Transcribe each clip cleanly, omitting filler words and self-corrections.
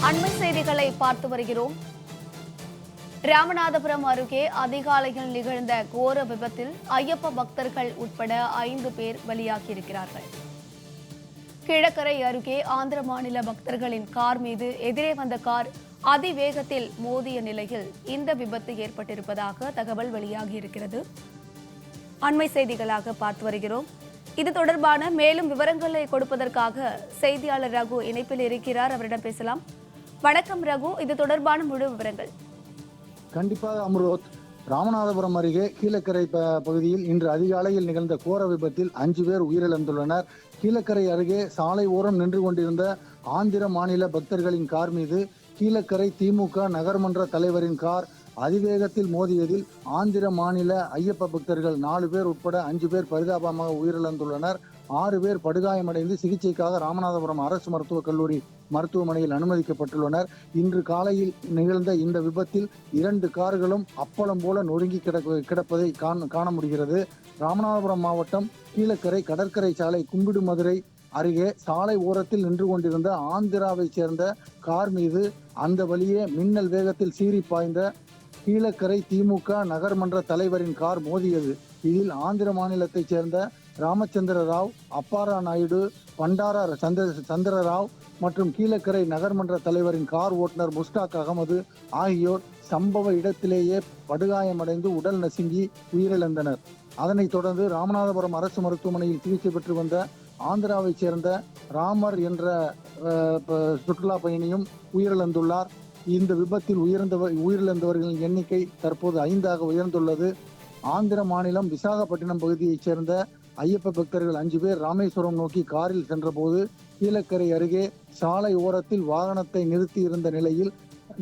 அண்மை செய்திகளை பார்த்து வருகிறோம். ராமநாதபுரம் அருகே அதிகாலையில் நிகழ்ந்த கோர விபத்தில் ஐயப்ப பக்தர்கள் உட்பட 5 பேர் பலியாகியிருக்கிறார்கள். கிழக்கரை அருகே ஆந்திர மாநில பக்தர்களின் கார் மீது எதிரே வந்த கார் அதிவேகத்தில் மோதிய நிலையில் இந்த விபத்து ஏற்பட்டிருப்பதாக தகவல் வெளியாகியிருக்கிறது. அண்மை செய்திகளாக பார்த்து வருகிறோம். இது தொடர்பான மேலும் விவரங்களை கொடுப்பதற்காக செய்தியாளர் ரகு இணைப்பில் இருக்கிறார். அவரிடம் பேசலாம். வணக்கம் ரகு, இது தொடர்பான முழு விவரங்கள். கண்டிப்பாக அம்ரோத். ராமநாதபுரம் அருகே கீழக்கரை பகுதியில் இன்று அதிகாலையில் நிகழ்ந்த கோர விபத்தில் 5 பேர் உயிரிழந்துள்ளனர். கீழக்கரை அருகே சாலை ஓரம் நின்று கொண்டிருந்த ஆந்திர மாநில பக்தர்களின் கார் மீது கீழக்கரை திமுக நகர்மன்ற தலைவரின் கார் அதிவேகத்தில் மோதியதில் ஆந்திர மாநில ஐயப்ப பக்தர்கள் 4 பேர் உட்பட 5 பேர் பரிதாபமாக உயிரிழந்துள்ளனர். 6 பேர் படுகாயமடைந்து சிகிச்சைக்காக ராமநாதபுரம் அரசு மருத்துவக் கல்லூரி மருத்துவமனையில் அனுமதிக்கப்பட்டுள்ளனர். இன்று காலையில் நிகழ்ந்த இந்த விபத்தில் 2 கார்களும் அப்பளம் போல நொறுங்கி கிடப்பதை காண முடிகிறது. ராமநாதபுரம் மாவட்டம் கீழக்கரை கடற்கரை சாலை கும்பிடுமதுரை அருகே சாலை ஓரத்தில் நின்று கொண்டிருந்த ஆந்திராவை சேர்ந்த கார் மீது அந்த வழியே மின்னல் வேகத்தில் சீறி பாய்ந்த கீழக்கரை திமுக நகர்மன்ற தலைவரின் கார் மோதியது. இதில் ஆந்திர மாநிலத்தைச் சேர்ந்த ராமச்சந்திர ராவ், அப்பாரா நாயுடு, பண்டாரா சந்திரராவ் மற்றும் கீழக்கரை நகர்மன்ற தலைவரின் கார் ஓட்டுநர் முஸ்டாக் அகமது ஆகியோர் சம்பவ இடத்திலேயே படுகாயமடைந்து உடல் நசுங்கி உயிரிழந்தனர். அதனைத் தொடர்ந்து ராமநாதபுரம் அரசு மருத்துவமனையில் சிகிச்சை பெற்று வந்த ஆந்திராவைச் சேர்ந்த ராமர் என்ற சுற்றுலா பயணியும் உயிரிழந்துள்ளார். இந்த விபத்தில் உயிரிழந்தவர்களின் எண்ணிக்கை தற்போது 5ஆக உயர்ந்துள்ளது. ஆந்திர மாநிலம் விசாகப்பட்டினம் பகுதியைச் சேர்ந்த ஐயப்ப பக்தர்கள் 5 பேர் ராமேஸ்வரம் நோக்கி காரில் சென்றபோது கீழக்கரை அருகே சாலை ஓரத்தில் வாகனத்தை நிறுத்தி இருந்த நிலையில்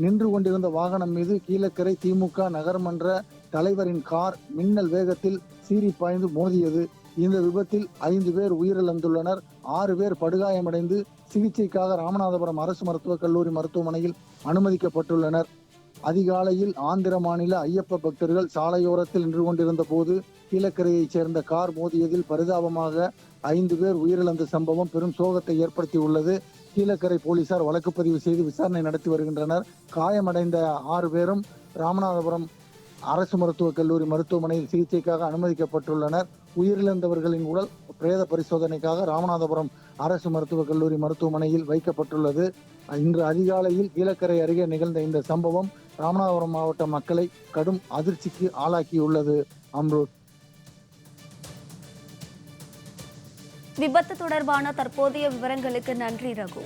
நின்று கொண்டிருந்த வாகனம் மீது கீழக்கரை திமுக நகர்மன்ற தலைவரின் கார் மின்னல் வேகத்தில் சீறி பாய்ந்து மோதியது. இந்த விபத்தில் 5 பேர் உயிரிழந்துள்ளனர். 6 பேர் படுகாயமடைந்து சிகிச்சைக்காக ராமநாதபுரம் அரசு மருத்துவக் கல்லூரி மருத்துவமனையில் அனுமதிக்கப்பட்டுள்ளனர். அதிகாலையில் ஆந்திர மாநில ஐயப்ப பக்தர்கள் சாலையோரத்தில் நின்று கொண்டிருந்த போது கீழக்கரையைச் சேர்ந்த கார் மோதியதில் பரிதாபமாக 5 பேர் உயிரிழந்த சம்பவம் பெரும் சோகத்தை ஏற்படுத்தியுள்ளது. கீழக்கரை போலீசார் வழக்கு பதிவு செய்து விசாரணை நடத்தி வருகின்றனர். காயமடைந்த 6 பேரும் ராமநாதபுரம் அரசு மருத்துவக் கல்லூரி மருத்துவமனையில் சிகிச்சைக்காக அனுமதிக்கப்பட்டுள்ளனர். உயிரிழந்தவர்களின் உடல் பிரேத பரிசோதனைக்காக ராமநாதபுரம் அரசு மருத்துவக் கல்லூரி மருத்துவமனையில் வைக்கப்பட்டுள்ளது. இன்று அதிகாலையில் கீழக்கரை அருகே நிகழ்ந்த இந்த சம்பவம் ராமநாதபுரம் மாவட்ட மக்களை கடும் அதிர்ச்சிக்கு ஆளாக்கியுள்ளது. அம்ருத். விபத்து தொடர்பான தற்போதைய விவரங்களுக்கு நன்றி ரகு.